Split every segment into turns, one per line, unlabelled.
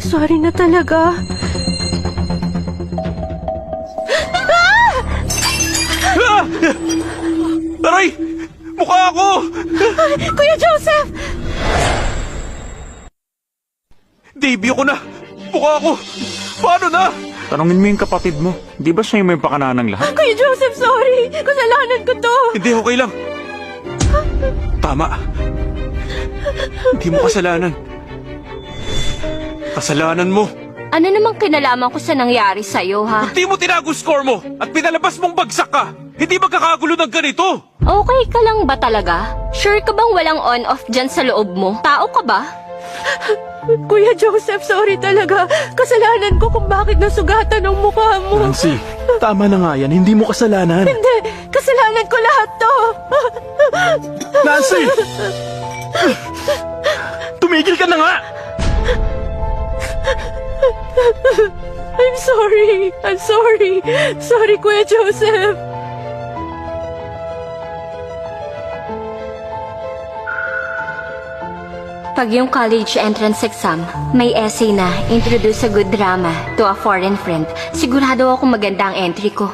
Sorry na talaga.
Aray! Mukha ako!
Kuya Joseph!
Davey, ako na! Mukha ako! Paano na?
Tanungin mo yung kapatid mo. Di ba siya yung may pakana ng lahat?
Kuya Joseph, sorry! Kasalanan ko to!
Hindi, okay lang. Tama. Hindi mo kasalanan. Kasalanan mo.
Ano namang kinalaman ko sa nangyari sa'yo, ha?
Hindi mo tinago score mo at pinalabas mong bagsak ka. Hindi magkakagulo ng ganito.
Okay ka lang ba talaga? Sure ka bang walang on-off dyan sa loob mo? Tao ka ba?
Kuya Joseph, sorry talaga. Kasalanan ko kung bakit nasugatan ang mukha mo.
Nancy, tama na nga yan. Hindi mo kasalanan.
Hindi! Kasalanan ko lahat to!
Nancy! Tumigil ka na nga!
I'm sorry. I'm sorry. Sorry, Kuya Joseph.
Pag yung college entrance exam, may essay na introduce a good drama to a foreign friend, sigurado ako maganda ang entry ko.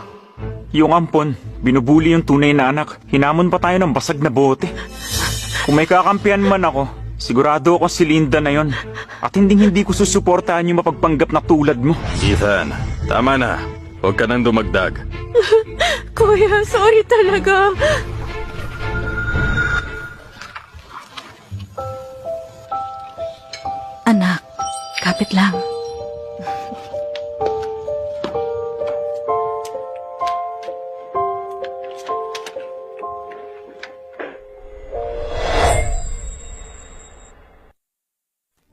Yung ampon, binubuli yung tunay na anak. Hinamon pa tayo ng basag na bote. Kung may kakampihan man ako, sigurado ako si Linda na yon. At hindi ko susuportahan yung mapagpanggap na tulad mo.
Ethan, tama na. Huwag ka nang dumagdag.
Kuya, sorry talaga.
Anak, kapit lang.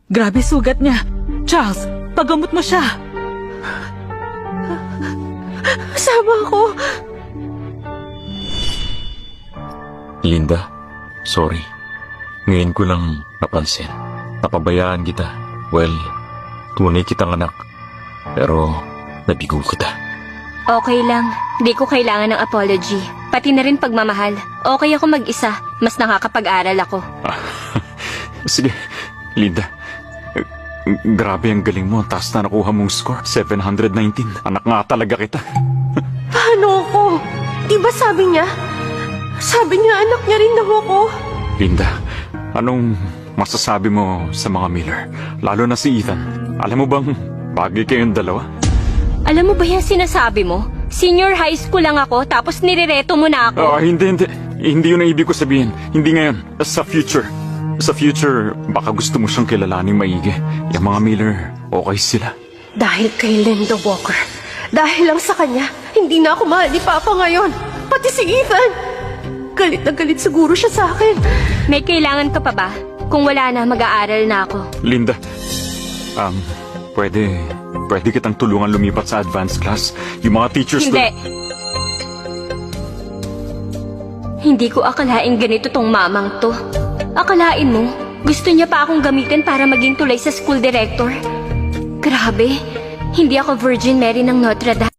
Grabe sugat niya. Charles, pagamot mo siya.
Sama ako.
Linda, sorry. Ngayon ko lang napansin. Napabayaan kita. Well, tunay kitang anak. Pero, nabigo kita.
Okay lang, di ko kailangan ng apology. Pati na rin pagmamahal. Okay ako mag-isa, mas nakakapag-aral ako.
Sige, Linda. Grabe ang galing mo. Taas na nakuha mong score. 719. Anak nga talaga kita.
Paano ako? Di ba sabi niya? Sabi niya anak niya rin daw ako.
Linda, anong masasabi mo sa mga Miller? Lalo na si Ethan. Alam mo bang bagay kayong dalawa?
Alam mo ba yung sinasabi mo? Senior high school lang ako, tapos nirereto mo na ako.
Hindi. Hindi yun ang ibig ko sabihin. Hindi ngayon. Sa future. Sa future, baka gusto mo siyang kilalaning maigi. Yung mga Miller, okay sila.
Dahil kay Linda Walker. Dahil lang sa kanya, hindi na ako mahal ni Papa ngayon. Pati si Ethan. Galit na galit siguro siya sa akin.
May kailangan ka pa ba? Kung wala na, mag-aaral na ako.
Linda, pwede kitang tulungan lumipat sa advanced class. Yung mga teachers
Hindi. Hindi ko akalain ganito tong mamang to. Akalain mo, gusto niya pa akong gamitin para maging tulay sa school director? Grabe, hindi ako Virgin Mary ng Notre Dame.